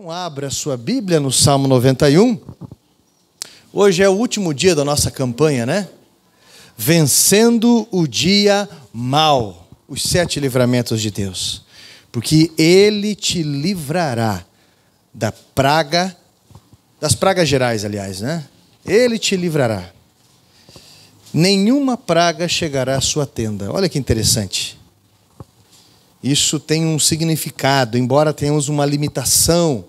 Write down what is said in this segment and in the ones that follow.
Então abra a sua Bíblia no Salmo 91. Hoje é o último dia da nossa campanha, né? Vencendo o dia mau. Os 7 livramentos de Deus. Porque Ele te livrará da praga, das pragas gerais, aliás, né? Ele te livrará. Nenhuma praga chegará à sua tenda. Olha que interessante. Isso tem um significado, embora tenhamos uma limitação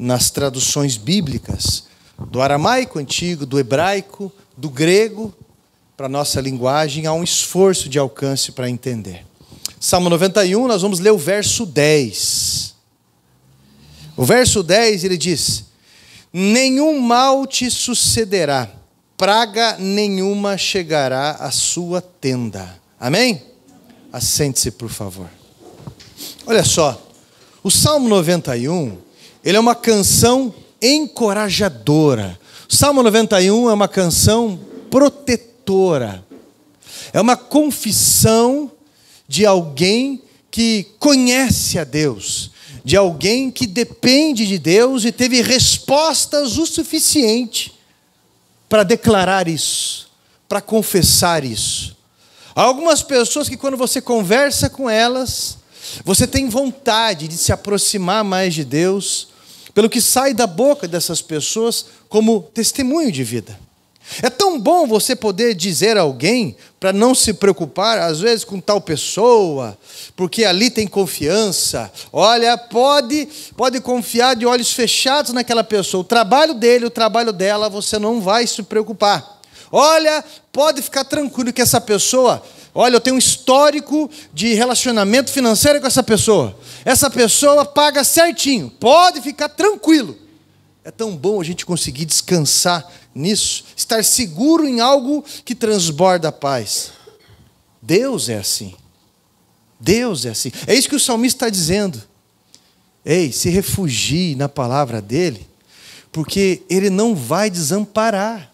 nas traduções bíblicas, do aramaico antigo, do hebraico, do grego, para a nossa linguagem, há um esforço de alcance para entender. Salmo 91, nós vamos ler o verso 10. O verso 10, ele diz: nenhum mal te sucederá, praga nenhuma chegará à sua tenda. Amém? Assente-se, por favor. Olha só, o Salmo 91, ele é uma canção encorajadora. O Salmo 91 é uma canção protetora. É uma confissão de alguém que conhece a Deus, de alguém que depende de Deus e teve respostas o suficiente para declarar isso, para confessar isso. Há algumas pessoas que quando você conversa com elas, você tem vontade de se aproximar mais de Deus, pelo que sai da boca dessas pessoas como testemunho de vida. É tão bom você poder dizer a alguém, para não se preocupar, às vezes, com tal pessoa, porque ali tem confiança. Olha, pode confiar de olhos fechados naquela pessoa. O trabalho dele, o trabalho dela, você não vai se preocupar. Olha, pode ficar tranquilo que essa pessoa... Olha, eu tenho um histórico de relacionamento financeiro com essa pessoa. Essa pessoa paga certinho. Pode ficar tranquilo. É tão bom a gente conseguir descansar nisso, estar seguro em algo que transborda a paz. Deus é assim. Deus é assim. É isso que o salmista está dizendo. Ei, se refugie na palavra dele, porque ele não vai desamparar.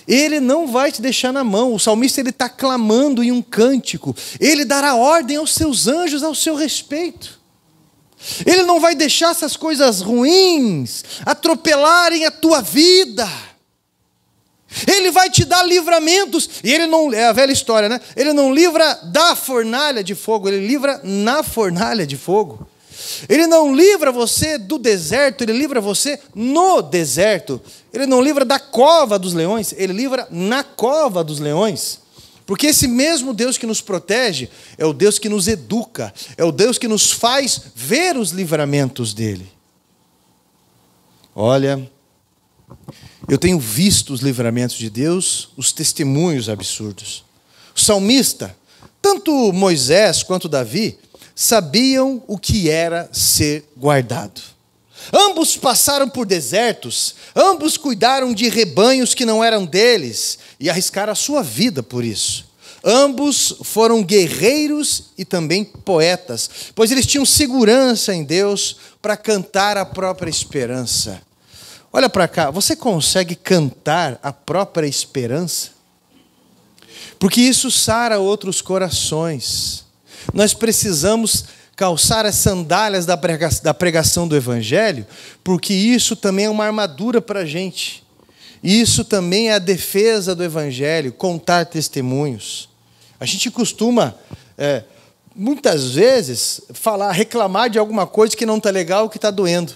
Ele não vai te deixar na mão. O salmista está clamando em um cântico. Ele dará ordem aos seus anjos ao seu respeito. Ele não vai deixar essas coisas ruins atropelarem a tua vida. Ele vai te dar livramentos. E ele não, é a velha história, né? Ele não livra da fornalha de fogo, ele livra na fornalha de fogo. Ele não livra você do deserto, ele livra você no deserto. Ele não livra da cova dos leões, ele livra na cova dos leões. Porque esse mesmo Deus que nos protege é o Deus que nos educa, é o Deus que nos faz ver os livramentos dele. Olha, eu tenho visto os livramentos de Deus, os testemunhos absurdos. O salmista, tanto Moisés quanto Davi, sabiam o que era ser guardado. Ambos passaram por desertos, ambos cuidaram de rebanhos que não eram deles e arriscaram a sua vida por isso. Ambos foram guerreiros e também poetas, pois eles tinham segurança em Deus para cantar a própria esperança. Olha para cá, você consegue cantar a própria esperança? Porque isso sara outros corações. Nós precisamos calçar as sandálias da pregação do Evangelho, porque isso também é uma armadura para a gente. Isso também é a defesa do Evangelho, contar testemunhos. A gente costuma, muitas vezes, reclamar de alguma coisa que não está legal, que está doendo.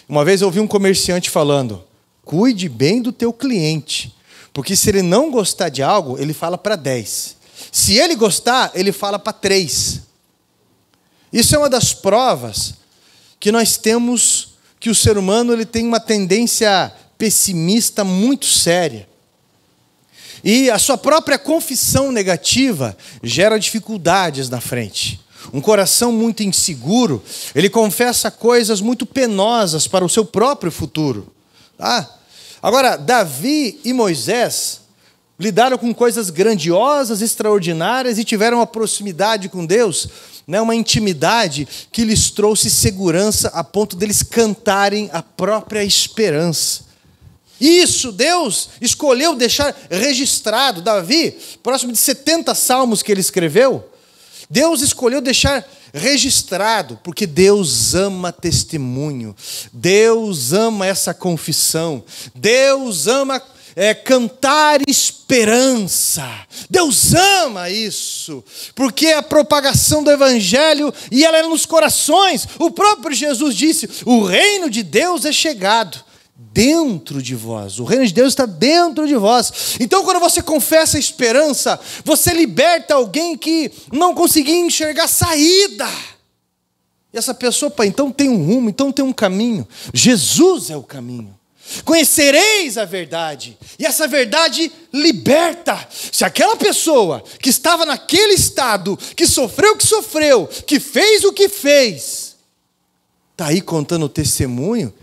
Uma vez eu ouvi um comerciante falando: cuide bem do teu cliente, porque se ele não gostar de algo, ele fala para 10. Se ele gostar, ele fala para 3. Isso é uma das provas que nós temos que o ser humano ele tem uma tendência pessimista muito séria. E a sua própria confissão negativa gera dificuldades na frente. Um coração muito inseguro, ele confessa coisas muito penosas para o seu próprio futuro. Agora, Davi e Moisés lidaram com coisas grandiosas, extraordinárias e tiveram uma proximidade com Deus, uma intimidade que lhes trouxe segurança a ponto deles cantarem a própria esperança. Isso Deus escolheu deixar registrado. Davi, próximo de 70 salmos que ele escreveu, Deus escolheu deixar registrado, porque Deus ama testemunho, Deus ama essa confissão, Deus ama cantar esperança, Deus ama isso, porque a propagação do Evangelho, e ela é nos corações. O próprio Jesus disse: o reino de Deus é chegado dentro de vós, o reino de Deus está dentro de vós. Então, quando você confessa a esperança, você liberta alguém que não conseguia enxergar saída. E essa pessoa, então tem um rumo, então tem um caminho. Jesus é o caminho. Conhecereis a verdade, e essa verdade liberta. Se aquela pessoa que estava naquele estado, que sofreu o que sofreu, que fez o que fez, está aí contando o testemunho,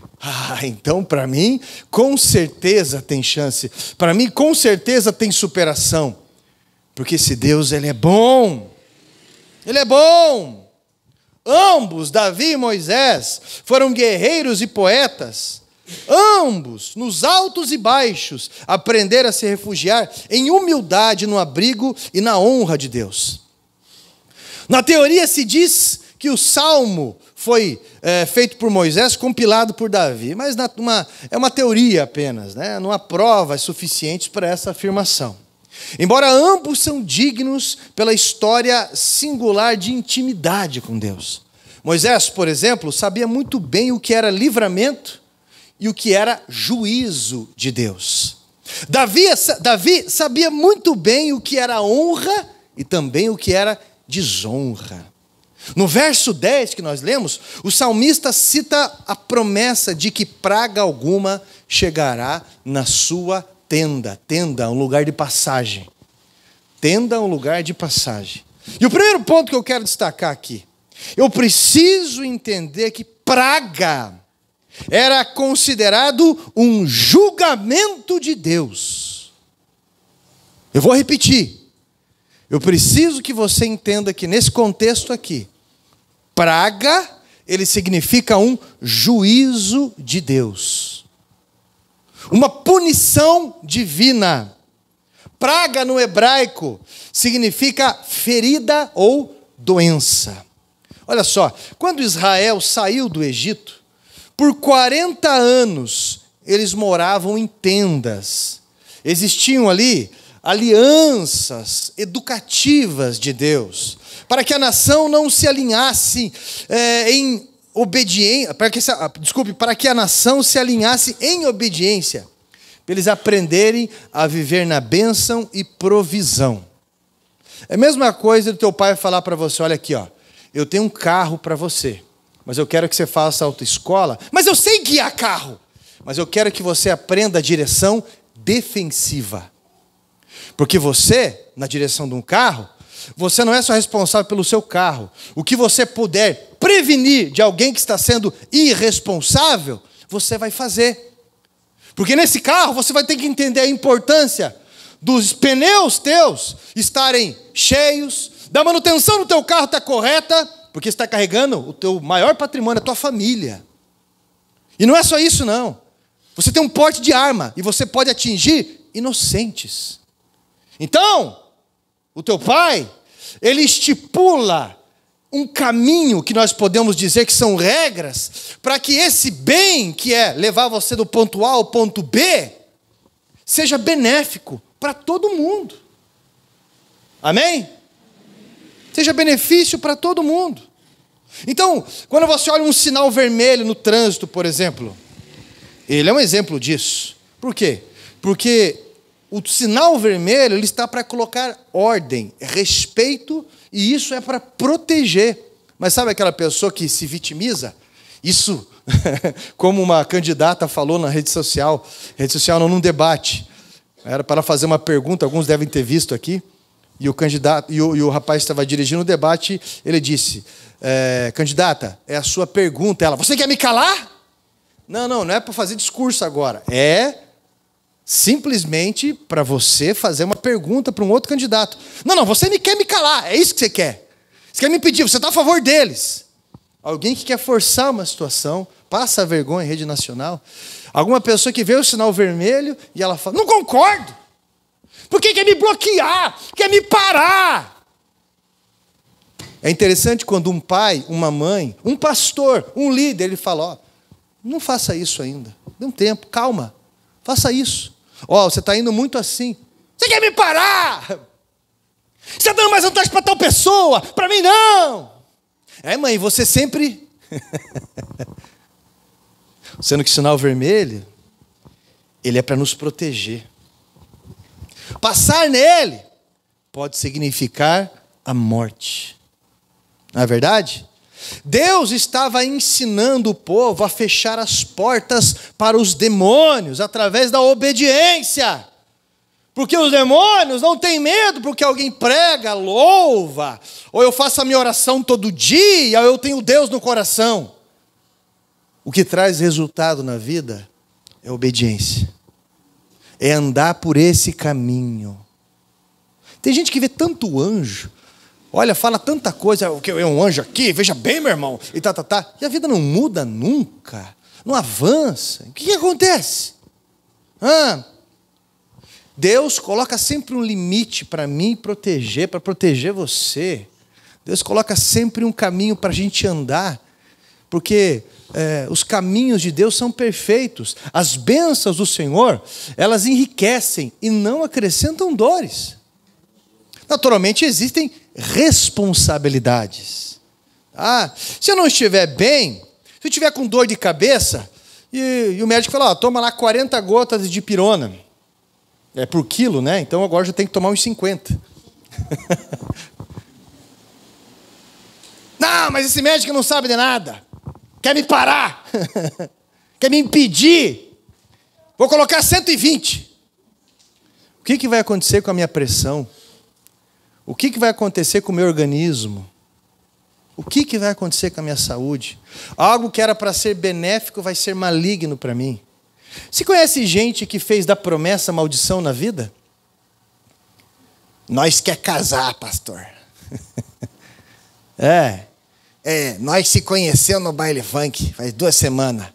então para mim, com certeza tem chance, para mim com certeza tem superação, porque esse Deus, Ele é bom, Ele é bom. Ambos, Davi e Moisés, foram guerreiros e poetas. Ambos, nos altos e baixos, aprenderam a se refugiar em humildade no abrigo e na honra de Deus. Na teoria se diz que o Salmo foi feito por Moisés, compilado por Davi, mas é uma teoria apenas, né? Não há provas suficientes para essa afirmação. Embora ambos são dignos pela história singular de intimidade com Deus. Moisés, por exemplo, sabia muito bem o que era livramento e o que era juízo de Deus. Davi sabia muito bem o que era honra e também o que era desonra. No verso 10 que nós lemos, o salmista cita a promessa de que praga alguma chegará na sua tenda. Tenda, um lugar de passagem. Tenda, um lugar de passagem. E o primeiro ponto que eu quero destacar aqui, eu preciso entender que praga era considerado um julgamento de Deus. Eu vou repetir. Eu preciso que você entenda que nesse contexto aqui, praga, ele significa um juízo de Deus. Uma punição divina. Praga no hebraico significa ferida ou doença. Olha só, quando Israel saiu do Egito, por 40 anos, eles moravam em tendas. Existiam ali alianças educativas de Deus, para que a nação não se alinhasse em obediência, para que a nação se alinhasse em obediência, para eles aprenderem a viver na bênção e provisão. É a mesma coisa do teu pai falar para você: olha aqui, ó, eu tenho um carro para você, mas eu quero que você faça autoescola. Mas eu sei guiar carro. Mas eu quero que você aprenda a direção defensiva. Porque você, na direção de um carro, você não é só responsável pelo seu carro. O que você puder prevenir de alguém que está sendo irresponsável, você vai fazer. Porque nesse carro você vai ter que entender a importância dos pneus teus estarem cheios, da manutenção do teu carro estar correta, porque você está carregando o teu maior patrimônio, a tua família. E não é só isso, não. Você tem um porte de arma e você pode atingir inocentes. Então, o teu pai, ele estipula um caminho que nós podemos dizer que são regras, para que esse bem, que é levar você do ponto A ao ponto B, seja benéfico para todo mundo. Amém? Seja benefício para todo mundo. Então, quando você olha um sinal vermelho no trânsito, por exemplo, ele é um exemplo disso. Por quê? Porque o sinal vermelho, ele está para colocar ordem, respeito, e isso é para proteger. Mas sabe aquela pessoa que se vitimiza? Isso, como uma candidata falou na rede social num debate, era para fazer uma pergunta, alguns devem ter visto aqui, e o candidato e o rapaz estava dirigindo o debate, ele disse: candidata, é a sua pergunta. Ela: você quer me calar? Não é para fazer discurso agora. É simplesmente para você fazer uma pergunta para um outro candidato. Não, você quer me calar, é isso que você quer. Você quer me impedir, você está a favor deles. Alguém que quer forçar uma situação, passa vergonha em rede nacional. Alguma pessoa que vê o sinal vermelho e ela fala: não concordo. Por que quer me bloquear? Quer me parar? É interessante quando um pai, uma mãe, um pastor, um líder, ele fala, ó, não faça isso ainda. Dê um tempo, calma. Faça isso. Ó, você está indo muito assim. Você quer me parar? Você está dando mais vantagem para tal pessoa? Para mim não. É, mãe, você sempre... Sendo que o sinal vermelho, ele é para nos proteger. Passar nele pode significar a morte. Não é verdade? Deus estava ensinando o povo a fechar as portas para os demônios através da obediência. Porque os demônios não têm medo porque alguém prega, louva, ou eu faço a minha oração todo dia, ou eu tenho Deus no coração. O que traz resultado na vida é obediência. É andar por esse caminho. Tem gente que vê tanto anjo, olha, fala tanta coisa, o que é um anjo aqui, veja bem, meu irmão, e e a vida não muda nunca, não avança. O que acontece? Deus coloca sempre um limite para mim proteger, para proteger você. Deus coloca sempre um caminho para a gente andar, porque os caminhos de Deus são perfeitos. As bênçãos do Senhor, elas enriquecem e não acrescentam dores. Naturalmente existem responsabilidades. Se eu não estiver bem, se eu estiver com dor de cabeça, e o médico fala, toma lá 40 gotas de dipirona. É por quilo, né? Então agora já tem que tomar uns 50. Não, mas esse médico não sabe de nada. Quer me parar. Quer me impedir. Vou colocar 120. O que vai acontecer com a minha pressão? O que vai acontecer com o meu organismo? O que vai acontecer com a minha saúde? Algo que era para ser benéfico vai ser maligno para mim. Você conhece gente que fez da promessa maldição na vida? Nós quer casar, pastor. Nós se conhecemos no baile funk, faz 2 semanas.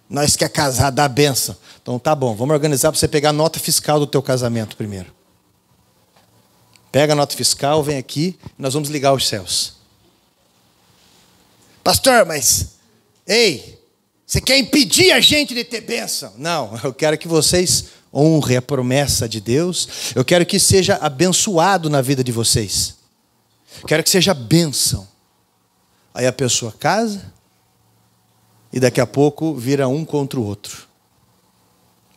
Nós quer casar, dá benção. Então tá bom, vamos organizar para você pegar a nota fiscal do teu casamento primeiro. Pega a nota fiscal, vem aqui, nós vamos ligar os céus. Pastor, mas... Ei, você quer impedir a gente de ter bênção? Não, eu quero que vocês honrem a promessa de Deus. Eu quero que seja abençoado na vida de vocês. Quero que seja bênção. Aí a pessoa casa e daqui a pouco vira um contra o outro.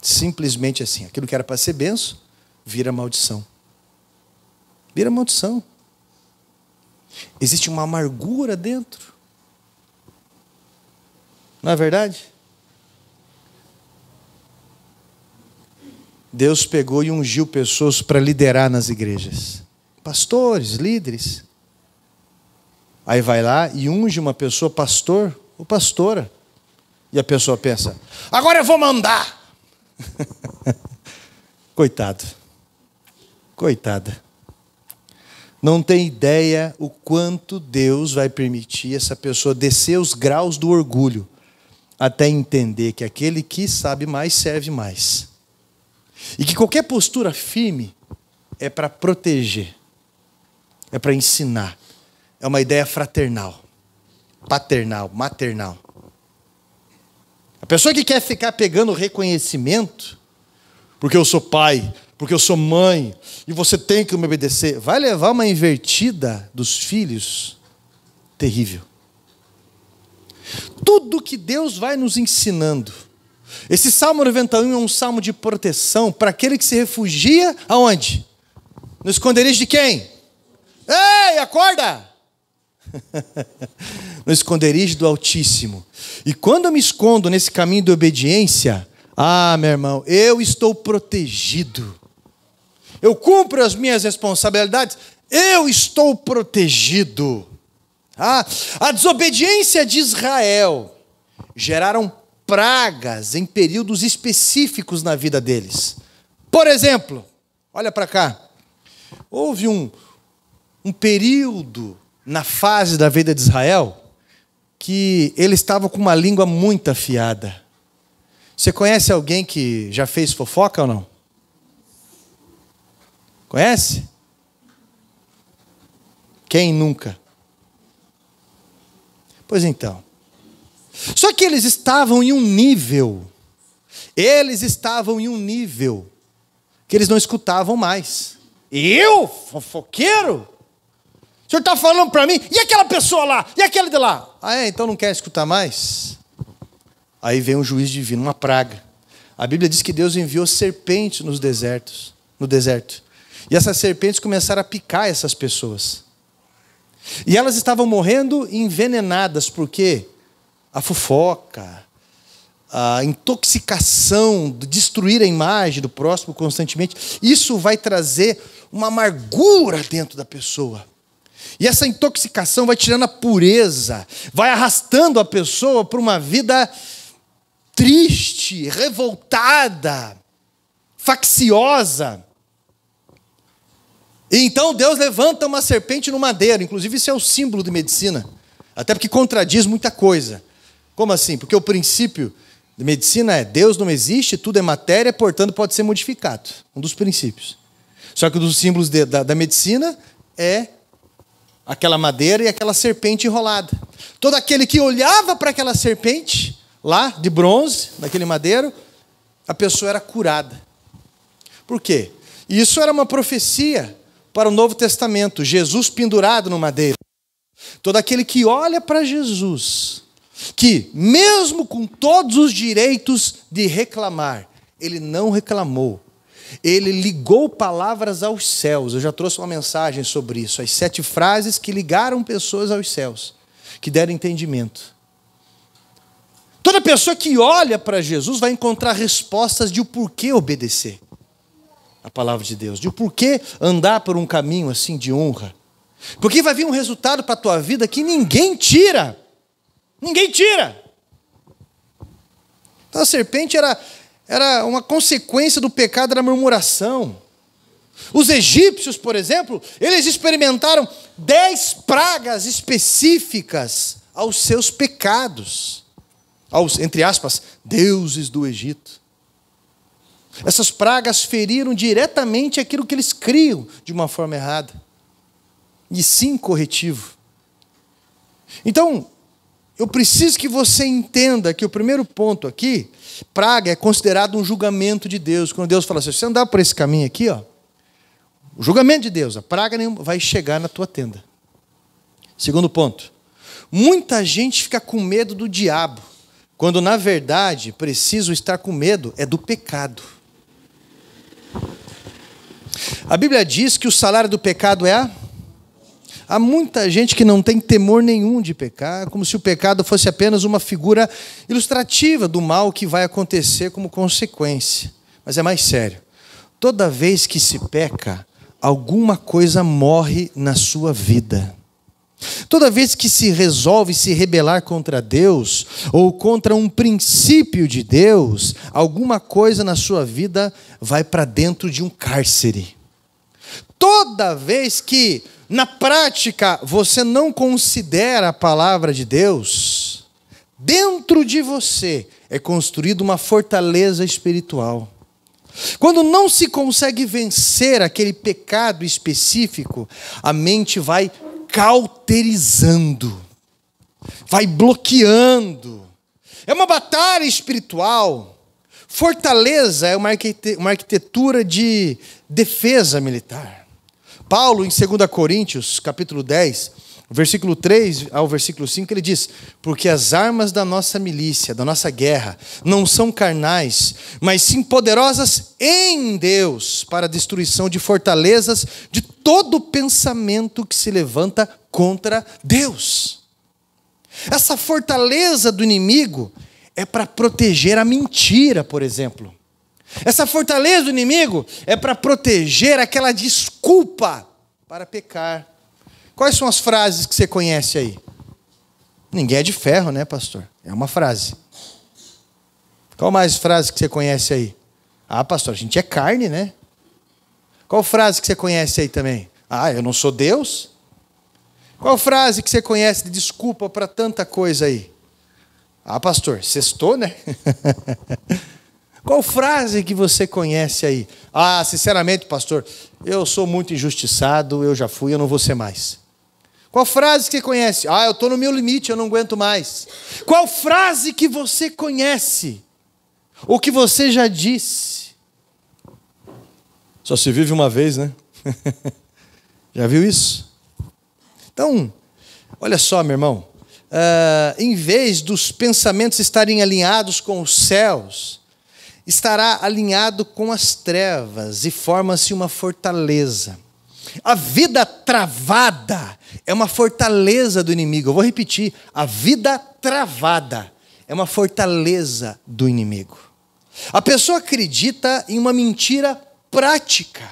Simplesmente assim. Aquilo que era para ser bênção, vira maldição. Vira maldição. Existe uma amargura dentro. Não é verdade? Deus pegou e ungiu pessoas para liderar nas igrejas. Pastores, líderes. Aí vai lá e unge uma pessoa, pastor ou pastora. E a pessoa pensa, agora eu vou mandar. Coitado. Coitada. Não tem ideia o quanto Deus vai permitir essa pessoa descer os graus do orgulho até entender que aquele que sabe mais serve mais. E que qualquer postura firme é para proteger, é para ensinar. É uma ideia fraternal, paternal, maternal. A pessoa que quer ficar pegando reconhecimento, porque eu sou pai, porque eu sou mãe, e você tem que me obedecer, vai levar uma invertida dos filhos terrível. Tudo que Deus vai nos ensinando. Esse Salmo 91 é um salmo de proteção para aquele que se refugia aonde? No esconderijo de quem? Ei, acorda! No esconderijo do Altíssimo. E quando eu me escondo nesse caminho de obediência, meu irmão, eu estou protegido. Eu cumpro as minhas responsabilidades, eu estou protegido. A desobediência de Israel geraram pragas em períodos específicos na vida deles. Por exemplo, olha para cá, houve um período na fase da vida de Israel que ele estava com uma língua muito afiada. Você conhece alguém que já fez fofoca ou não? Conhece? Quem nunca? Pois então. Só que eles estavam em um nível que eles não escutavam mais. Eu, fofoqueiro? O senhor está falando para mim? E aquela pessoa lá? E aquele de lá? Então não quer escutar mais? Aí vem um juiz divino, uma praga. A Bíblia diz que Deus enviou serpentes no deserto. E essas serpentes começaram a picar essas pessoas. E elas estavam morrendo envenenadas, porque a fofoca, a intoxicação, de destruir a imagem do próximo constantemente, isso vai trazer uma amargura dentro da pessoa. E essa intoxicação vai tirando a pureza, vai arrastando a pessoa para uma vida triste, revoltada, facciosa. E então Deus levanta uma serpente no madeiro, inclusive isso é o símbolo de medicina, até porque contradiz muita coisa. Como assim? Porque o princípio de medicina é Deus não existe, tudo é matéria, portanto pode ser modificado. Um dos princípios. Só que um dos símbolos da medicina é aquela madeira e aquela serpente enrolada. Todo aquele que olhava para aquela serpente, lá de bronze, naquele madeiro, a pessoa era curada. Por quê? Isso era uma profecia para o Novo Testamento, Jesus pendurado no madeiro. Todo aquele que olha para Jesus, que mesmo com todos os direitos de reclamar, ele não reclamou. Ele ligou palavras aos céus. Eu já trouxe uma mensagem sobre isso. As 7 frases que ligaram pessoas aos céus, que deram entendimento. Toda pessoa que olha para Jesus vai encontrar respostas de o porquê obedecer a palavra de Deus, de o porquê andar por um caminho assim de honra. Porque vai vir um resultado para a tua vida que ninguém tira. Ninguém tira. Então a serpente era uma consequência do pecado da murmuração. Os egípcios, por exemplo, eles experimentaram 10 pragas específicas aos seus pecados. Aos, entre aspas, deuses do Egito. Essas pragas feriram diretamente aquilo que eles criam de uma forma errada. E sim corretivo. Então, eu preciso que você entenda que o primeiro ponto aqui, praga é considerado um julgamento de Deus. Quando Deus fala assim, se você andar por esse caminho aqui, ó, o julgamento de Deus, a praga nenhuma vai chegar na tua tenda. Segundo ponto, muita gente fica com medo do diabo, quando na verdade preciso estar com medo é do pecado. A Bíblia diz que o salário do pecado é Há muita gente que não tem temor nenhum de pecar, como se o pecado fosse apenas uma figura ilustrativa do mal que vai acontecer como consequência. Mas é mais sério. Toda vez que se peca, alguma coisa morre na sua vida. Toda vez que se resolve se rebelar contra Deus, ou contra um princípio de Deus, alguma coisa na sua vida vai para dentro de um cárcere. Toda vez que, na prática, você não considera a palavra de Deus, dentro de você é construída uma fortaleza espiritual. Quando não se consegue vencer aquele pecado específico, a mente vai cauterizando, vai bloqueando. É uma batalha espiritual. Fortaleza é uma arquitetura de defesa militar. Paulo, em 2 Coríntios, capítulo 10, versículo 3 ao versículo 5, ele diz: porque as armas da nossa milícia, da nossa guerra, não são carnais, mas sim poderosas em Deus, para a destruição de fortalezas, de todo pensamento que se levanta contra Deus. Essa fortaleza do inimigo é para proteger a mentira, por exemplo. Essa fortaleza do inimigo é para proteger aquela desculpa para pecar. Quais são as frases que você conhece aí? Ninguém é de ferro, né, pastor? É uma frase. Qual mais frase que você conhece aí? Ah, pastor, a gente é carne, né? Qual frase que você conhece aí também? Ah, eu não sou Deus? Qual frase que você conhece de desculpa para tanta coisa aí? Ah, pastor, sextou, né? Qual frase que você conhece aí? Ah, sinceramente, pastor, eu sou muito injustiçado, eu já fui, eu não vou ser mais. Qual frase que você conhece? Eu estou no meu limite, eu não aguento mais. Qual frase que você conhece? Ou que você já disse? Só se vive uma vez, né? Já viu isso? Então, olha só, meu irmão. Em vez dos pensamentos estarem alinhados com os céus, estará alinhado com as trevas e forma-se uma fortaleza. A vida travada é uma fortaleza do inimigo. Eu vou repetir. A vida travada é uma fortaleza do inimigo. A pessoa acredita em uma mentira prática,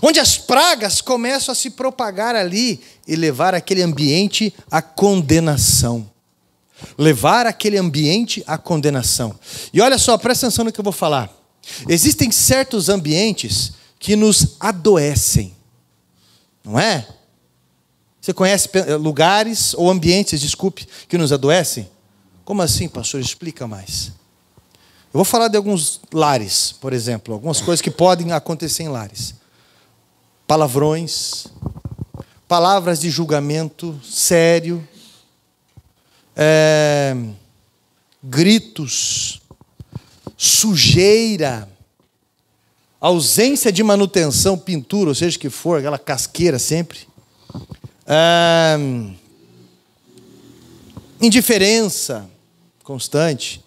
onde as pragas começam a se propagar ali e levar aquele ambiente à condenação. Levar aquele ambiente à condenação. E olha só, presta atenção no que eu vou falar. Existem certos ambientes que nos adoecem, não é? Você conhece lugares ou ambientes, que nos adoecem? Como assim, pastor? Explica mais. Eu vou falar de alguns lares, por exemplo, algumas coisas que podem acontecer em lares. Palavrões, palavras de julgamento sério, gritos, sujeira, ausência de manutenção, pintura, ou seja o que for, aquela casqueira sempre, indiferença constante,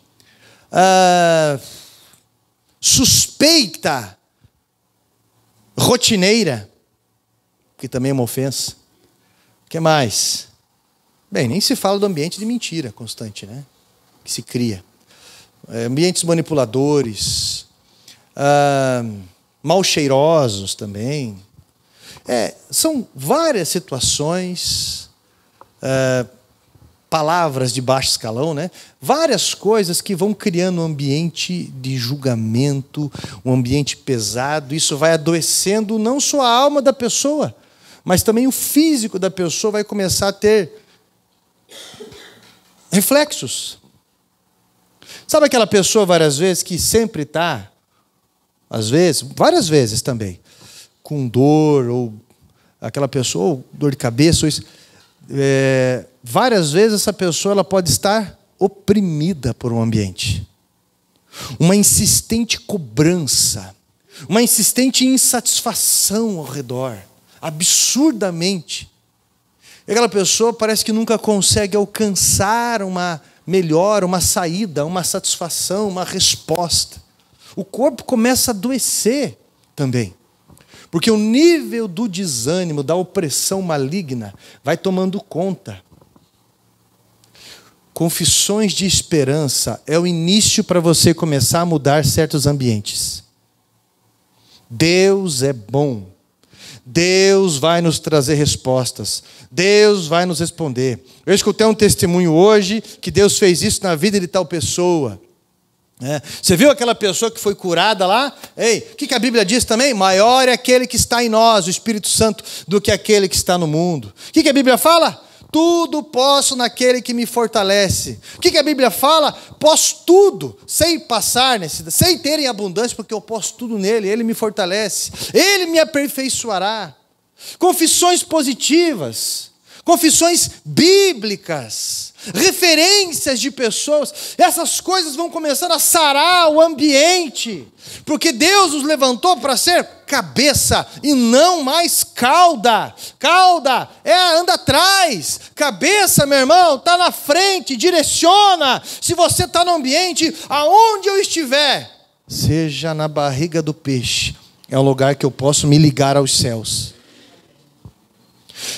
suspeita rotineira, que também é uma ofensa. O que mais? Bem, nem se fala do ambiente de mentira constante, né? Que se cria. Ambientes manipuladores, mal cheirosos também. São várias situações, palavras de baixo escalão, né? Várias coisas que vão criando um ambiente de julgamento, um ambiente pesado. Isso vai adoecendo não só a alma da pessoa, mas também o físico da pessoa vai começar a ter reflexos. Sabe aquela pessoa várias vezes que sempre está, às vezes, várias vezes também, com dor, ou aquela pessoa, ou dor de cabeça, ou isso, várias vezes essa pessoa ela pode estar oprimida por um ambiente. Uma insistente cobrança, uma insistente insatisfação ao redor, absurdamente. E aquela pessoa parece que nunca consegue alcançar uma melhora, uma saída, uma satisfação, uma resposta. O corpo começa a adoecer também. Porque o nível do desânimo, da opressão maligna, vai tomando conta. Confissões de esperança é o início para você começar a mudar certos ambientes. Deus é bom. Deus vai nos trazer respostas. Deus vai nos responder. Eu escutei um testemunho hoje que Deus fez isso na vida de tal pessoa. Você viu aquela pessoa que foi curada lá? O que a Bíblia diz também? Maior é aquele que está em nós, o Espírito Santo, do que aquele que está no mundo. O que a Bíblia fala? Tudo posso naquele que me fortalece. O que a Bíblia fala? Posso tudo, sem passar necessidade, sem ter em abundância, porque eu posso tudo nele, ele me fortalece, ele me aperfeiçoará. Confissões positivas, confissões bíblicas, referências de pessoas, essas coisas vão começar a sarar o ambiente, porque Deus nos levantou para ser cabeça e não mais cauda. Cauda anda atrás, cabeça, meu irmão, está na frente, direciona. Se você está no ambiente, aonde eu estiver, seja na barriga do peixe, é um lugar que eu posso me ligar aos céus.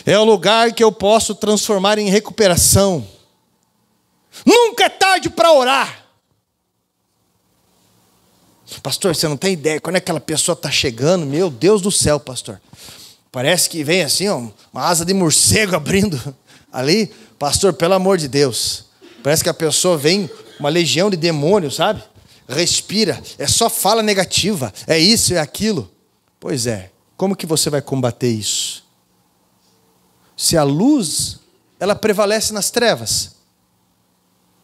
É o lugar que eu posso transformar em recuperação. Nunca é tarde para orar. Pastor, você não tem ideia, quando aquela pessoa está chegando, meu Deus do céu, pastor. Parece que vem assim, uma asa de morcego abrindo ali. Pastor, pelo amor de Deus. Parece que a pessoa vem, uma legião de demônios, sabe? Respira, é só fala negativa, é isso, é aquilo. Pois é, como que você vai combater isso? Se a luz, ela prevalece nas trevas.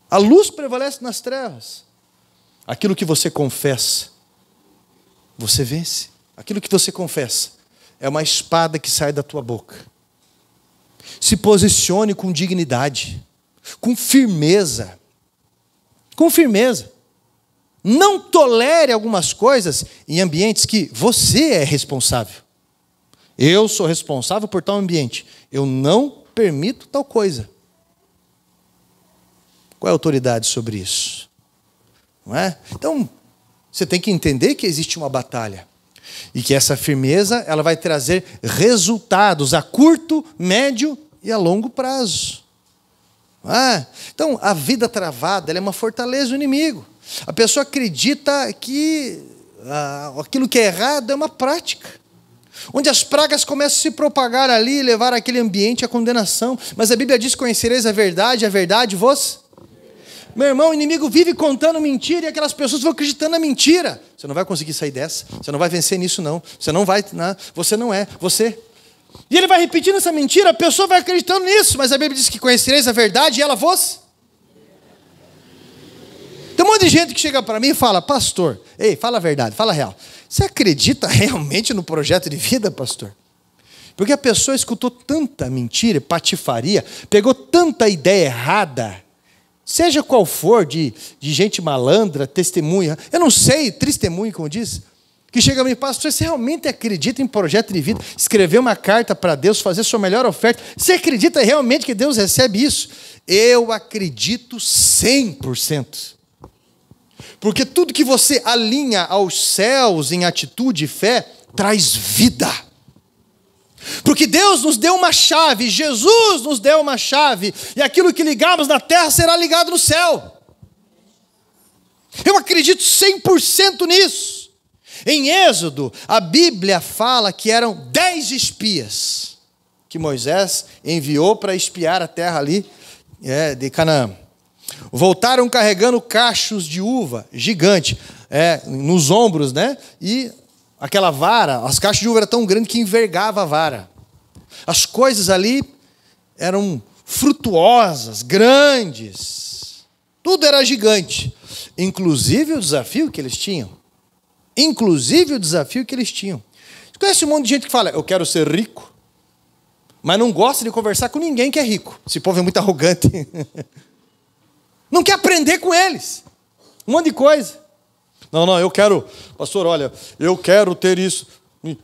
A luz prevalece nas trevas. Aquilo que você confessa, você vence. Aquilo que você confessa é uma espada que sai da tua boca. Se posicione com dignidade, com firmeza. Com firmeza. Não tolere algumas coisas em ambientes que você é responsável. Eu sou responsável por tal ambiente. Eu não permito tal coisa. Qual é a autoridade sobre isso? Não é? Então, você tem que entender que existe uma batalha. E que essa firmeza ela vai trazer resultados a curto, médio e a longo prazo. Não é? Então, a vida travada ela é uma fortaleza do inimigo. A pessoa acredita que aquilo que é errado é uma prática. Onde as pragas começam a se propagar ali e levar aquele ambiente à condenação. Mas a Bíblia diz: conhecereis a verdade vos... Meu irmão, o inimigo vive contando mentira e aquelas pessoas vão acreditando na mentira. Você não vai conseguir sair dessa. Você não vai vencer nisso, não. Você não vai... Não, você não é. Você... E ele vai repetindo essa mentira, a pessoa vai acreditando nisso. Mas a Bíblia diz que conhecereis a verdade e ela vos... Tem um monte de gente que chega para mim e fala: pastor, ei, fala a verdade, fala a real. Você acredita realmente no projeto de vida, pastor? Porque a pessoa escutou tanta mentira, patifaria, pegou tanta ideia errada, seja qual for, de gente malandra, testemunha, eu não sei, testemunha, como diz, que chega a mim: pastor, você realmente acredita em projeto de vida? Escrever uma carta para Deus, fazer sua melhor oferta, você acredita realmente que Deus recebe isso? Eu acredito 100%. Porque tudo que você alinha aos céus em atitude e fé, traz vida. Porque Deus nos deu uma chave, Jesus nos deu uma chave, e aquilo que ligamos na terra será ligado no céu. Eu acredito 100% nisso. Em Êxodo, a Bíblia fala que eram 10 espias que Moisés enviou para espiar a terra ali de Canaã. Voltaram carregando cachos de uva gigante nos ombros, né? E aquela vara, as cachos de uva eram tão grandes que envergava a vara. As coisas ali eram frutuosas, grandes. Tudo era gigante. Inclusive o desafio que eles tinham. Você conhece um monte de gente que fala: eu quero ser rico, mas não gosta de conversar com ninguém que é rico. Esse povo é muito arrogante. Não quer aprender com eles. Um monte de coisa. Não, eu quero, pastor, olha, eu quero ter isso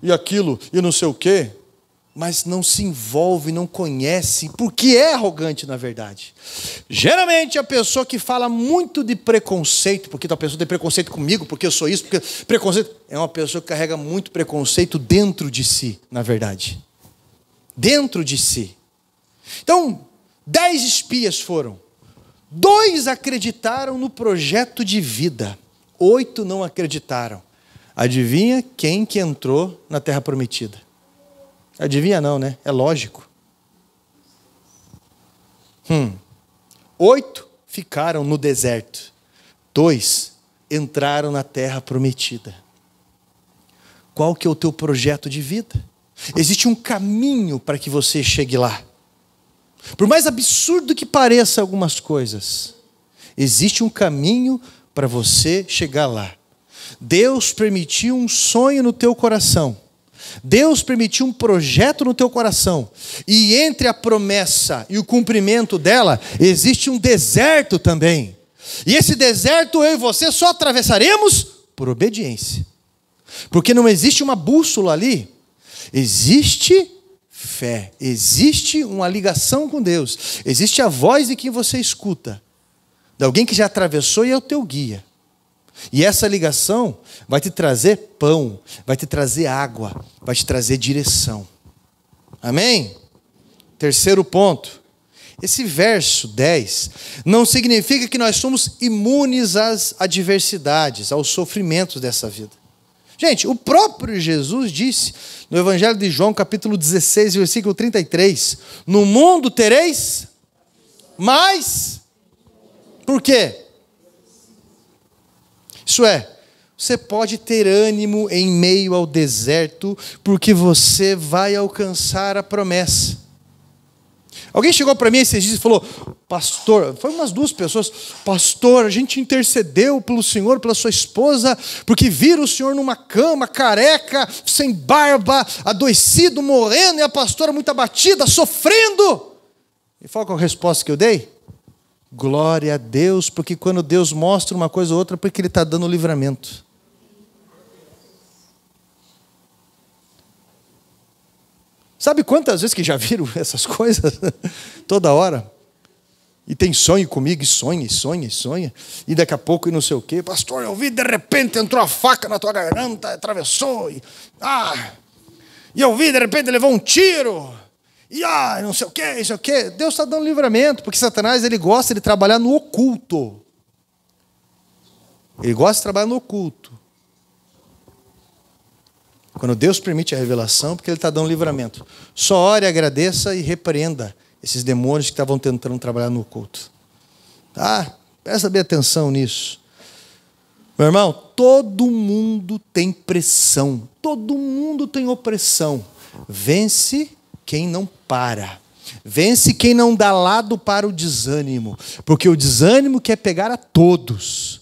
e aquilo e não sei o quê. Mas não se envolve, não conhece, porque é arrogante na verdade. Geralmente a pessoa que fala muito de preconceito, porque a pessoa tem preconceito comigo, porque eu sou isso, porque preconceito, é uma pessoa que carrega muito preconceito dentro de si, na verdade. Dentro de si. Então, 10 espias foram. 2 acreditaram no projeto de vida. 8 não acreditaram. Adivinha quem que entrou na terra prometida? Adivinha não, né? É lógico. 8 ficaram no deserto. 2 entraram na terra prometida. Qual que é o teu projeto de vida? Existe um caminho para que você chegue lá. Por mais absurdo que pareça algumas coisas, existe um caminho para você chegar lá. Deus permitiu um sonho no teu coração. Deus permitiu um projeto no teu coração. E entre a promessa e o cumprimento dela, existe um deserto também. E esse deserto eu e você só atravessaremos por obediência. Porque não existe uma bússola ali. Existe fé, existe uma ligação com Deus, existe a voz de quem você escuta, de alguém que já atravessou e é o teu guia. E essa ligação vai te trazer pão, vai te trazer água, vai te trazer direção. Amém? Terceiro ponto. Esse verso 10 não significa que nós somos imunes às adversidades, aos sofrimentos dessa vida. Gente, o próprio Jesus disse no Evangelho de João, capítulo 16, versículo 33, no mundo tereis, mas, por quê? Isso é, você pode ter ânimo em meio ao deserto, porque você vai alcançar a promessa. Alguém chegou para mim esses dias e falou: pastor, foi umas 2 pessoas, pastor, a gente intercedeu pelo senhor, pela sua esposa, porque viram o senhor numa cama, careca, sem barba, adoecido, morrendo, e a pastora muito abatida, sofrendo. E qual a resposta que eu dei? Glória a Deus, porque quando Deus mostra uma coisa ou outra, porque Ele está dando livramento. Sabe quantas vezes que já viram essas coisas? Toda hora. E tem sonho comigo, e sonha. E daqui a pouco, e não sei o quê. Pastor, eu vi, de repente, entrou a faca na tua garganta, atravessou. E eu vi, de repente, levou um tiro. E não sei o quê. Deus está dando livramento, porque Satanás, ele gosta de trabalhar no oculto. Ele gosta de trabalhar no oculto. Quando Deus permite a revelação, porque Ele está dando livramento. Só ore, agradeça e repreenda esses demônios que estavam tentando trabalhar no oculto. Presta bem atenção nisso. Meu irmão, todo mundo tem pressão. Todo mundo tem opressão. Vence quem não para. Vence quem não dá lado para o desânimo. Porque o desânimo quer pegar a todos.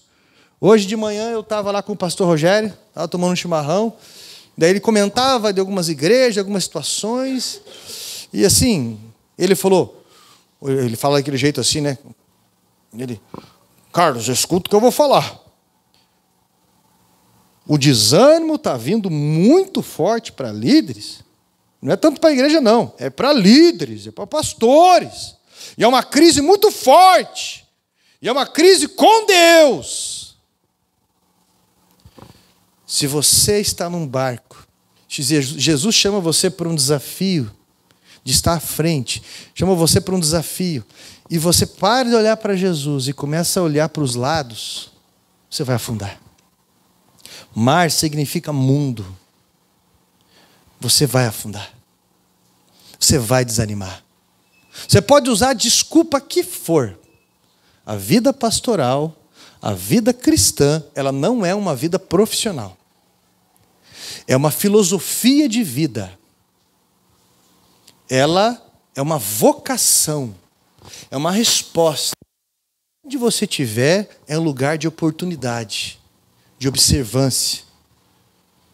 Hoje de manhã eu estava lá com o pastor Rogério, estava tomando um chimarrão. Daí ele comentava de algumas igrejas, de algumas situações. E assim, ele fala daquele jeito assim, né? Carlos, escuta o que eu vou falar. O desânimo está vindo muito forte para líderes. Não é tanto para a igreja, não. É para líderes, é para pastores. E é uma crise muito forte. E é uma crise com Deus. Se você está num barco, Jesus chama você para um desafio de estar à frente, chama você para um desafio, e você para de olhar para Jesus e começa a olhar para os lados, você vai afundar. Mar significa mundo. Você vai afundar. Você vai desanimar. Você pode usar a desculpa que for. A vida pastoral, a vida cristã, ela não é uma vida profissional. É uma filosofia de vida. Ela é uma vocação. É uma resposta. Onde você estiver é um lugar de oportunidade, de observância.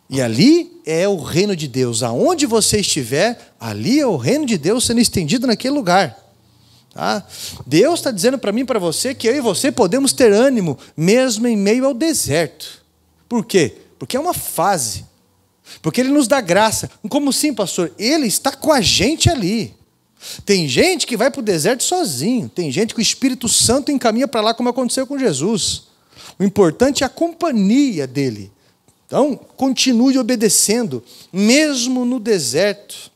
E ali é o reino de Deus. Aonde você estiver, ali é o reino de Deus sendo estendido naquele lugar. Tá? Deus está dizendo para mim e para você que eu e você podemos ter ânimo, mesmo em meio ao deserto. Por quê? Porque é uma fase. Porque Ele nos dá graça. Como assim, pastor? Ele está com a gente ali. Tem gente que vai para o deserto sozinho. Tem gente que o Espírito Santo encaminha para lá, como aconteceu com Jesus. O importante é a companhia dele. Então, continue obedecendo, mesmo no deserto.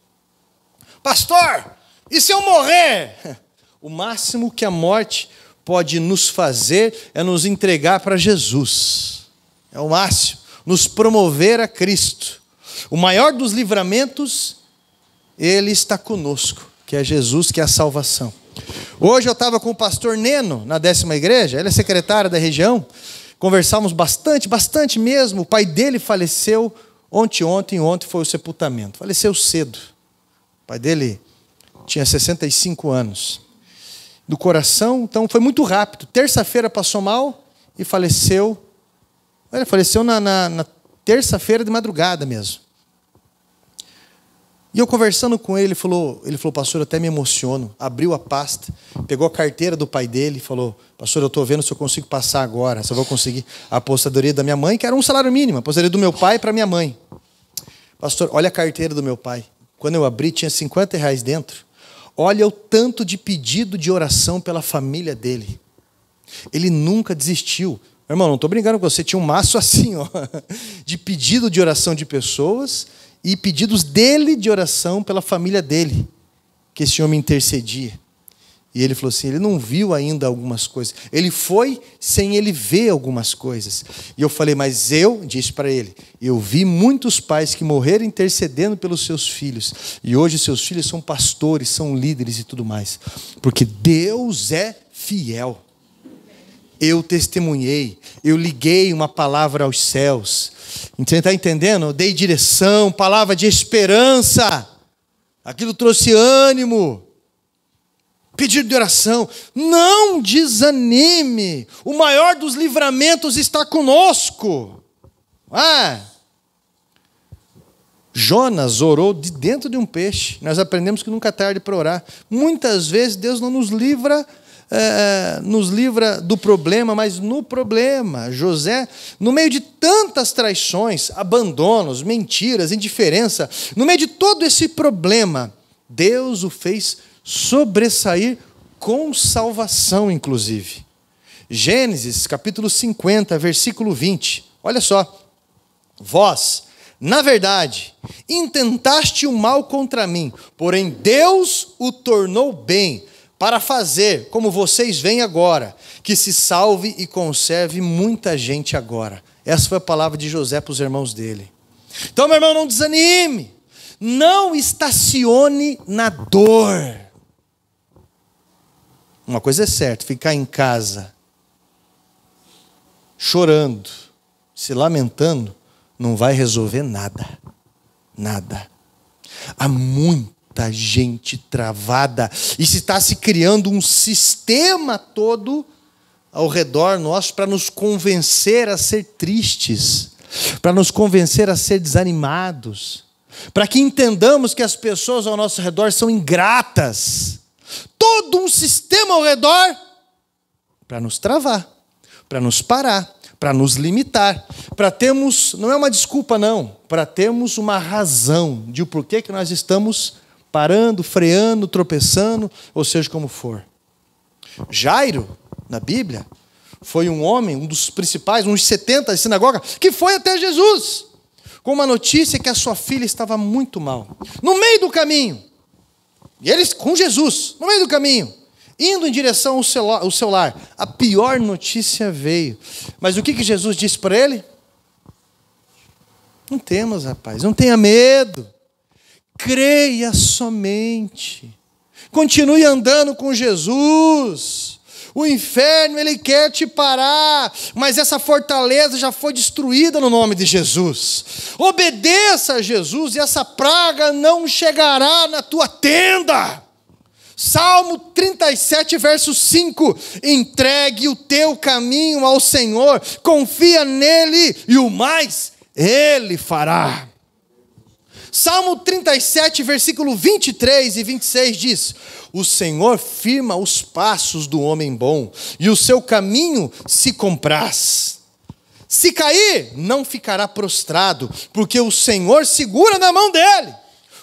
Pastor, e se eu morrer? O máximo que a morte pode nos fazer é nos entregar para Jesus. É o máximo. Nos promover a Cristo. O maior dos livramentos, Ele está conosco, que é Jesus, que é a salvação. Hoje eu estava com o pastor Neno, na 10ª igreja, ele é secretário da região, conversamos bastante mesmo. O pai dele faleceu ontem foi o sepultamento, faleceu cedo. O pai dele tinha 65 anos. Do coração, então foi muito rápido. Terça-feira passou mal e faleceu. Ele faleceu na terça-feira de madrugada mesmo. E eu conversando com ele falou, pastor, eu até me emociono. Abriu a pasta, pegou a carteira do pai dele e falou, pastor, eu estou vendo se eu consigo passar agora, se eu vou conseguir a aposentadoria da minha mãe, que era um salário mínimo, a aposentadoria do meu pai para minha mãe. Pastor, olha a carteira do meu pai. Quando eu abri, tinha R$50 dentro. Olha o tanto de pedido de oração pela família dele. Ele nunca desistiu. Meu irmão, não estou brincando com você, tinha um maço assim, ó, de pedido de oração de pessoas e pedidos dele de oração pela família dele, que esse homem intercedia. E ele falou assim, ele não viu ainda algumas coisas. Ele foi sem ele ver algumas coisas. E eu falei, mas eu, disse para ele, eu vi muitos pais que morreram intercedendo pelos seus filhos. E hoje seus filhos são pastores, são líderes e tudo mais. Porque Deus é fiel. Eu testemunhei, eu liguei uma palavra aos céus. Você está entendendo? Eu dei direção, palavra de esperança. Aquilo trouxe ânimo. pedido de oração. Não desanime. O maior dos livramentos está conosco. Jonas orou de dentro de um peixe. Nós aprendemos que nunca é tarde para orar. Muitas vezes Deus não nos livra do problema, mas no problema. José, no meio de tantas traições, abandonos, mentiras, indiferença, no meio de todo esse problema, Deus o fez sobressair com salvação, inclusive. Gênesis, capítulo 50, versículo 20. Olha só. Vós, na verdade, intentaste o mal contra mim, porém Deus o tornou bem, para fazer, como vocês veem agora, que se salve e conserve muita gente agora. Essa foi a palavra de José para os irmãos dele. Então, meu irmão, não desanime. Não estacione na dor. Uma coisa é certa, ficar em casa, chorando, se lamentando, não vai resolver nada. Nada. Há muita gente travada e se está se criando um sistema todo ao redor nosso para nos convencer a ser tristes, para nos convencer a ser desanimados, para que entendamos que as pessoas ao nosso redor são ingratas. Todo um sistema ao redor para nos travar, para nos parar, para nos limitar, para termos, não é uma desculpa não, para termos uma razão de o porquê que nós estamos parando, freando, tropeçando, ou seja, como for. Jairo, na Bíblia, foi um homem, um dos principais, uns 70 da sinagoga, que foi até Jesus, com uma notícia que a sua filha estava muito mal. No meio do caminho, e eles com Jesus, no meio do caminho, indo em direção ao seu lar, a pior notícia veio. Mas o que Jesus disse para ele? Não temas, rapaz, não tenha medo. Creia somente. Continue andando com Jesus. O inferno, ele quer te parar, mas essa fortaleza já foi destruída no nome de Jesus. Obedeça a Jesus e essa praga não chegará na tua tenda. Salmo 37, verso 5. Entregue o teu caminho ao Senhor, confia nele e o mais ele fará. Salmo 37, versículo 23 e 26 diz: o Senhor firma os passos do homem bom, e o seu caminho se compraz. Se cair, não ficará prostrado, porque o Senhor segura na mão dele.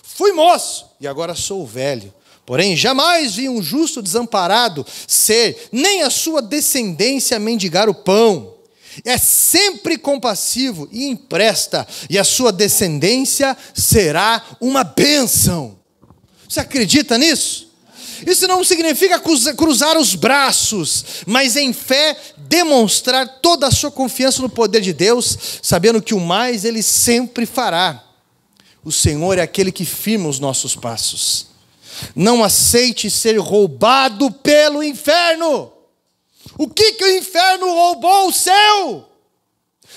Fui moço, e agora sou velho. Porém, jamais vi um justo desamparado ser, nem a sua descendência mendigar o pão. É sempre compassivo e empresta, e a sua descendência será uma bênção. Você acredita nisso? Isso não significa cruzar os braços, mas em fé demonstrar toda a sua confiança no poder de Deus, sabendo que o mais Ele sempre fará. O Senhor é aquele que firma os nossos passos. Não aceite ser roubado pelo inferno. O que o inferno roubou o seu?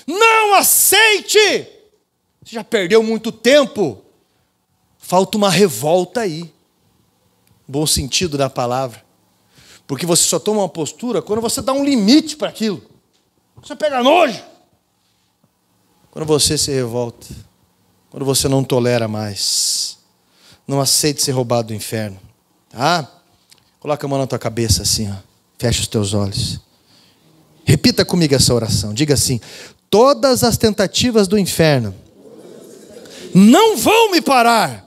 Não aceite! Você já perdeu muito tempo. Falta uma revolta aí. Bom sentido da palavra. Porque você só toma uma postura quando você dá um limite para aquilo. Você pega nojo. Quando você se revolta. Quando você não tolera mais. Não aceite ser roubado do inferno. Tá? Coloca a mão na tua cabeça assim, ó. Fecha os teus olhos. Repita comigo essa oração. Diga assim: todas as tentativas do inferno não vão me parar.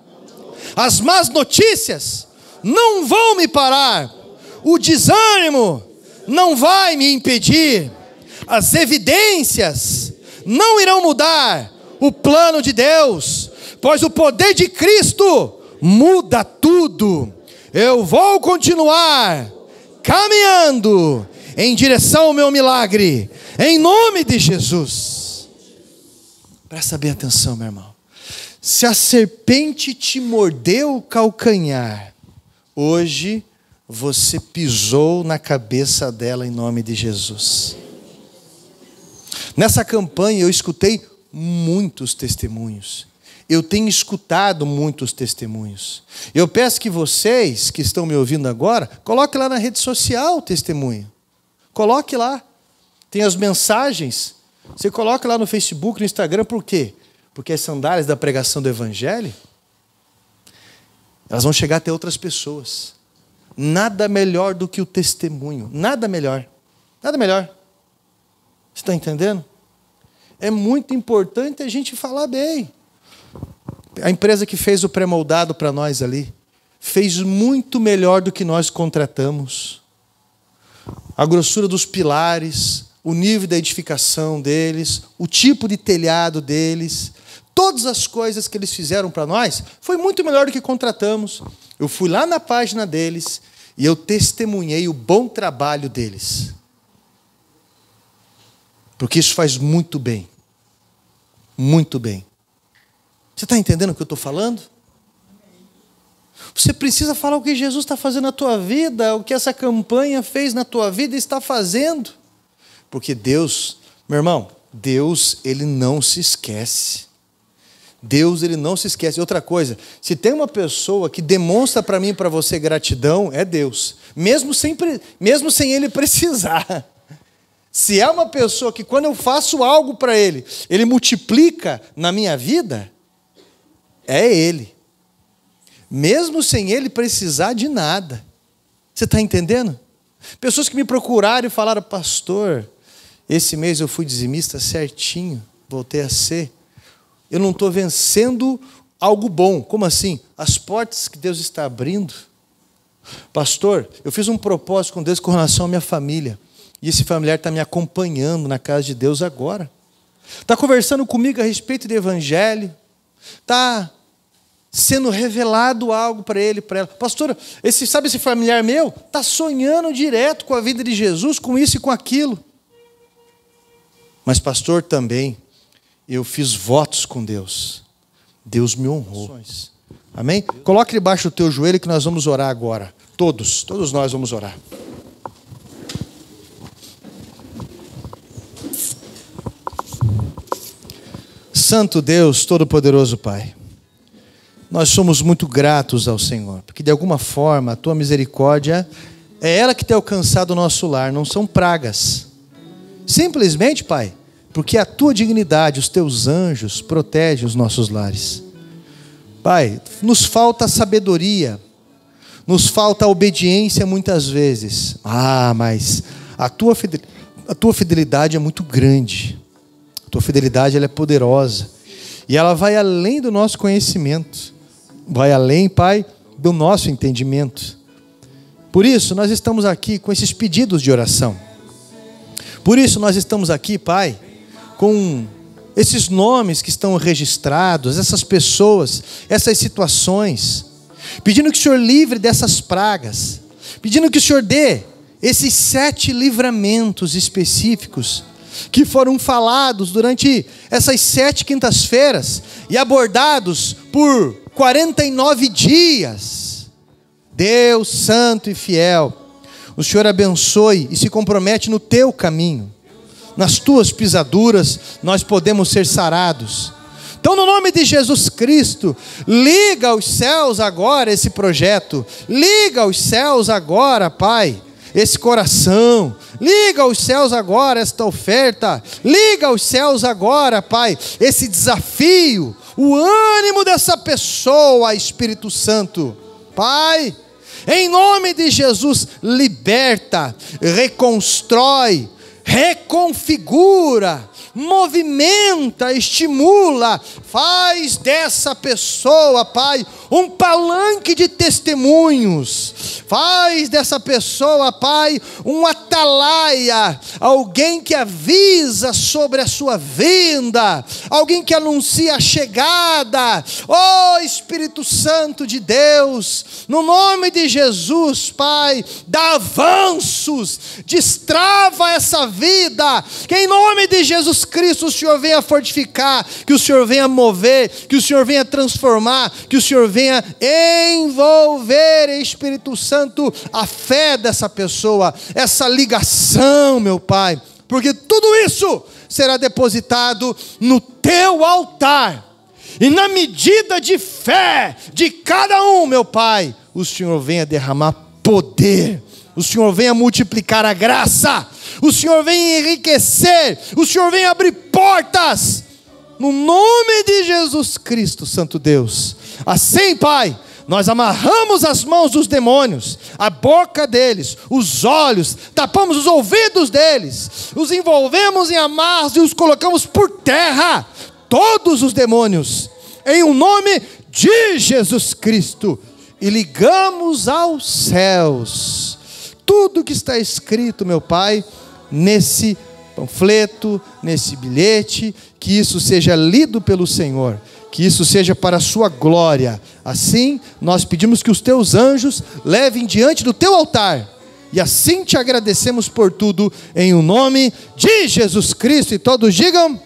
As más notícias não vão me parar. O desânimo não vai me impedir. As evidências não irão mudar o plano de Deus, pois o poder de Cristo muda tudo. Eu vou continuar caminhando em direção ao meu milagre, em nome de Jesus. Presta bem atenção, meu irmão. Se a serpente te mordeu o calcanhar, hoje você pisou na cabeça dela em nome de Jesus. Nessa campanha eu escutei muitos testemunhos. eu tenho escutado muitos testemunhos. Eu peço que vocês que estão me ouvindo agora, coloque lá na rede social o testemunho. Coloque lá. Tem as mensagens. Você coloca lá no Facebook, no Instagram, por quê? Porque as sandálias da pregação do Evangelho, elas vão chegar até outras pessoas. Nada melhor do que o testemunho. Nada melhor. Nada melhor. Você está entendendo? É muito importante a gente falar bem. A empresa que fez o pré-moldado para nós ali, fez muito melhor do que nós contratamos. A grossura dos pilares, o nível da edificação deles, o tipo de telhado deles, todas as coisas que eles fizeram para nós, foi muito melhor do que contratamos. Eu fui lá na página deles e eu testemunhei o bom trabalho deles. Porque isso faz muito bem. Muito bem. Você está entendendo o que eu estou falando? Você precisa falar o que Jesus está fazendo na tua vida, o que essa campanha fez na tua vida e está fazendo. Porque Deus, meu irmão, Deus, Ele não se esquece. Deus, Ele não se esquece. Outra coisa, se tem uma pessoa que demonstra para mim e para você gratidão, é Deus. Mesmo sem Ele precisar. Se é uma pessoa que quando eu faço algo para Ele, Ele multiplica na minha vida, é Ele. Mesmo sem Ele precisar de nada. Você está entendendo? Pessoas que me procuraram e falaram, pastor, esse mês eu fui dizimista certinho, voltei a ser. Eu não estou vencendo algo bom. Como assim? As portas que Deus está abrindo. Pastor, eu fiz um propósito com Deus com relação à minha família. E esse familiar está me acompanhando na casa de Deus agora. Está conversando comigo a respeito do Evangelho. Está sendo revelado algo para ele, para ela. Pastor, esse familiar meu está sonhando direto com a vida de Jesus, com isso e com aquilo. Mas pastor, também, eu fiz votos com Deus. Deus me honrou. Amém? Coloque debaixo do teu joelho que nós vamos orar agora. Todos nós vamos orar. Santo Deus, Todo-Poderoso Pai, nós somos muito gratos ao Senhor, porque de alguma forma a Tua misericórdia é ela que tem alcançado o nosso lar, não são pragas. Simplesmente, Pai, porque a Tua dignidade, os Teus anjos protegem os nossos lares. Pai, nos falta sabedoria, nos falta obediência muitas vezes. Mas a Tua fidelidade é muito grande. A Tua fidelidade ela é poderosa. E ela vai além do nosso conhecimento. Vai além, Pai, do nosso entendimento. Por isso, nós estamos aqui com esses pedidos de oração. Por isso, nós estamos aqui, Pai, com esses nomes que estão registrados, essas pessoas, essas situações, pedindo que o Senhor livre dessas pragas, pedindo que o Senhor dê esses 7 livramentos específicos que foram falados durante essas 7 quintas-feiras e abordados por 49 dias. Deus santo e fiel, o Senhor abençoe e se compromete no teu caminho. Nas tuas pisaduras nós podemos ser sarados. Então, no nome de Jesus Cristo, liga aos céus agora esse projeto. Liga aos céus agora, Pai, esse coração. Liga aos céus agora esta oferta. Liga aos céus agora, Pai, esse desafio. O ânimo dessa pessoa, Espírito Santo. Pai, em nome de Jesus, liberta, reconstrói, reconfigura, movimenta, estimula, faz dessa pessoa, Pai, um palanque de testemunhos, faz dessa pessoa, Pai, um atalaia, alguém que avisa sobre a sua vinda, alguém que anuncia a chegada. Oh Espírito Santo de Deus, no nome de Jesus, Pai, dá avanços, destrava essa vida, que em nome de Jesus Cristo o Senhor venha fortificar, que o Senhor venha mover, que o Senhor venha transformar, que o Senhor venha envolver, Espírito Santo, a fé dessa pessoa, essa ligação, meu Pai, porque tudo isso será depositado no teu altar. E na medida de fé de cada um, meu Pai, o Senhor venha derramar poder, o Senhor venha multiplicar a graça, o Senhor venha enriquecer, o Senhor venha abrir portas, no nome de Jesus Cristo, Santo Deus. Assim, Pai, nós amarramos as mãos dos demônios, a boca deles, os olhos, tapamos os ouvidos deles, os envolvemos em amarras e os colocamos por terra, todos os demônios, em o nome de Jesus Cristo, e ligamos aos céus tudo que está escrito, meu Pai, nesse panfleto, nesse bilhete, que isso seja lido pelo Senhor, que isso seja para a sua glória. Assim, nós pedimos que os teus anjos levem diante do teu altar, e assim te agradecemos por tudo, em o nome de Jesus Cristo, e todos digam,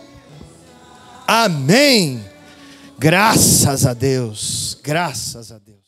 amém. Graças a Deus, graças a Deus.